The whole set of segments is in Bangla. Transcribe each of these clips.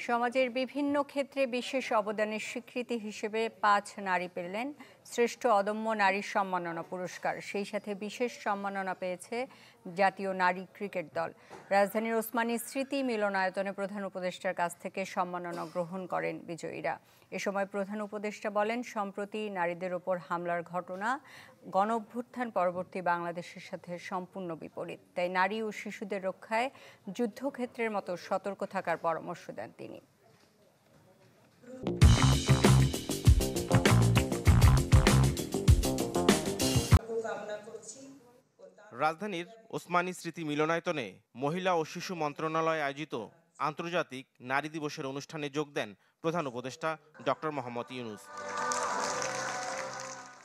সমাজের বিভিন্ন ক্ষেত্রে বিশেষ অবদানের স্বীকৃতি হিসেবে ৫ নারী পেলেন শ্রেষ্ঠ অদম্য নারী সম্মাননা পুরস্কার। সেই সাথে বিশেষ সম্মাননা পেয়েছে জাতীয় নারী ক্রিকেট দল। রাজধানীর ওসমানী স্মৃতি মিলনায়তনে প্রধান উপদেষ্টার কাছ থেকে সম্মাননা গ্রহণ করেন বিজয়ীরা। এ সময় প্রধান উপদেষ্টা বলেন, সম্প্রতি নারীদের ওপর হামলার ঘটনা গণঅভ্যুত্থান পরবর্তী বাংলাদেশের সাথে সম্পূর্ণ বিপরীত। তাই নারী ও শিশুদের রক্ষায় যুদ্ধক্ষেত্রের মতো সতর্ক থাকার পরামর্শ দেন তিনি। রাজধানীর ওসমানী স্মৃতি মিলনায়তনে মহিলা ও শিশু মন্ত্রণালয় আয়োজিত আন্তর্জাতিক নারী দিবসের অনুষ্ঠানে যোগ দেন প্রধান উপদেষ্টা ডক্টর মোহাম্মদ ইউনূস।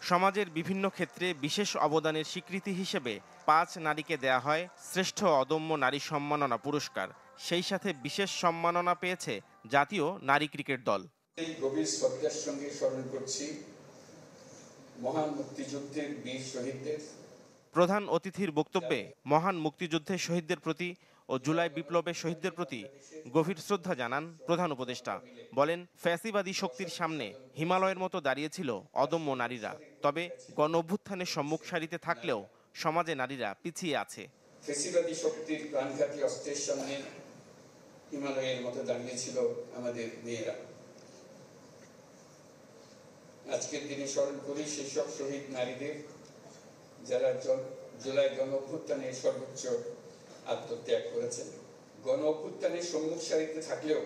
সমাজের বিভিন্ন ক্ষেত্রে বিশেষ অবদানের স্বীকৃতি হিসেবে ৫ নারীকে দেয়া হয় শ্রেষ্ঠ অদম্য নারী সম্মাননা পুরস্কার। সেই সাথে বিশেষ সম্মাননা পেয়েছে জাতীয় নারী ক্রিকেট দল। এই গভীর শ্রদ্ধার সঙ্গে স্মরণ করছি মহান মুক্তিযুদ্ধের বীর শহীদদের। প্রধান অতিথির বক্তব্যে মহান মুক্তিযুদ্ধের শহীদদের প্রতি ও জুলাই বিপ্লবের শহীদদের প্রতি গভীর শ্রদ্ধা জানান প্রধান উপদেষ্টা। বলেন, ফ্যাসিবাদী শক্তির সামনে হিমালয়ের মতো দাঁড়িয়েছিল অদম্য নারীরা। তবে গণঅভ্যুত্থানের সম্মুখ সারিতে থাকলেও সমাজে নারীরা পিছিয়ে আছে। ফ্যাসিবাদী শক্তির প্রাণঘাতী অস্ত্রের সামনে হিমালয়ের মতো দাঁড়িয়েছিল আমাদের মেয়েরা। আজকের দিনে স্মরণ করি সেই সব শহীদ নারীদের যারা জুলাই গণঅভ্যুত্থানে সর্বোচ্চ আত্মত্যাগ করেছেন। গণঅভ্যুত্থানের সম্মুখ সারিতে থাকলেও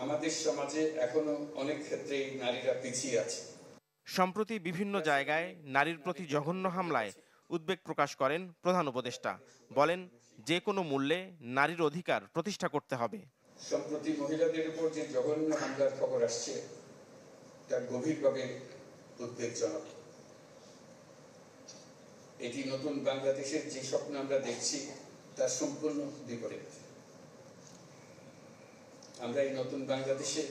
আমাদের সমাজে এখনো অনেক ক্ষেত্রেই নারীরা পিছিয়ে আছে। সম্প্রতি বিভিন্ন জায়গায় নারীর প্রতি জঘন্য হামলায় উদ্বেগ প্রকাশ করেন প্রধান উপদেষ্টা। বলেন, যে কোনো মূল্যে নারীর অধিকার প্রতিষ্ঠা করতে হবে। সম্প্রতি মহিলাদের উপর যে জঘন্য হামলার খবর আসছে তা গভীরভাবে উদ্বেগজনক। এটি নতুন বাংলাদেশের যে স্বপ্ন আমরা দেখছি তার সম্পূর্ণ বিপরীত। আমরা এই নতুন বাংলাদেশে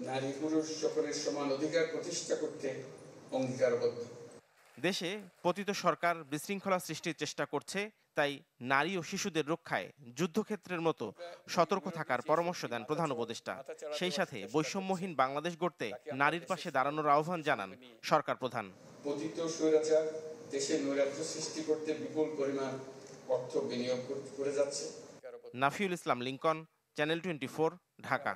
নারী পুরুষ সকলের সমান অধিকার প্রতিষ্ঠা করতে অঙ্গীকারবদ্ধ। দেশে পতিত সরকার বিশৃঙ্খলা সৃষ্টির চেষ্টা করছে, তাই নারী ও শিশুদের রক্ষায় যুদ্ধক্ষেত্রের মতো সতর্ক থাকার পরামর্শ দেন প্রধান উপদেষ্টা। সেই সাথে বৈষম্যহীন বাংলাদেশ গড়তে নারীর পাশে দাঁড়ানোর আহ্বান জানান সরকার প্রধান। পতিত স্বৈরাচার দেশে নৈরাজ্য সৃষ্টি করতে বিপুল পরিমাণ অর্থ বিনিয়োগ করে যাচ্ছে। নাফিউল ইসলাম লিংকন, চ্যানেল 24, ঢাকা।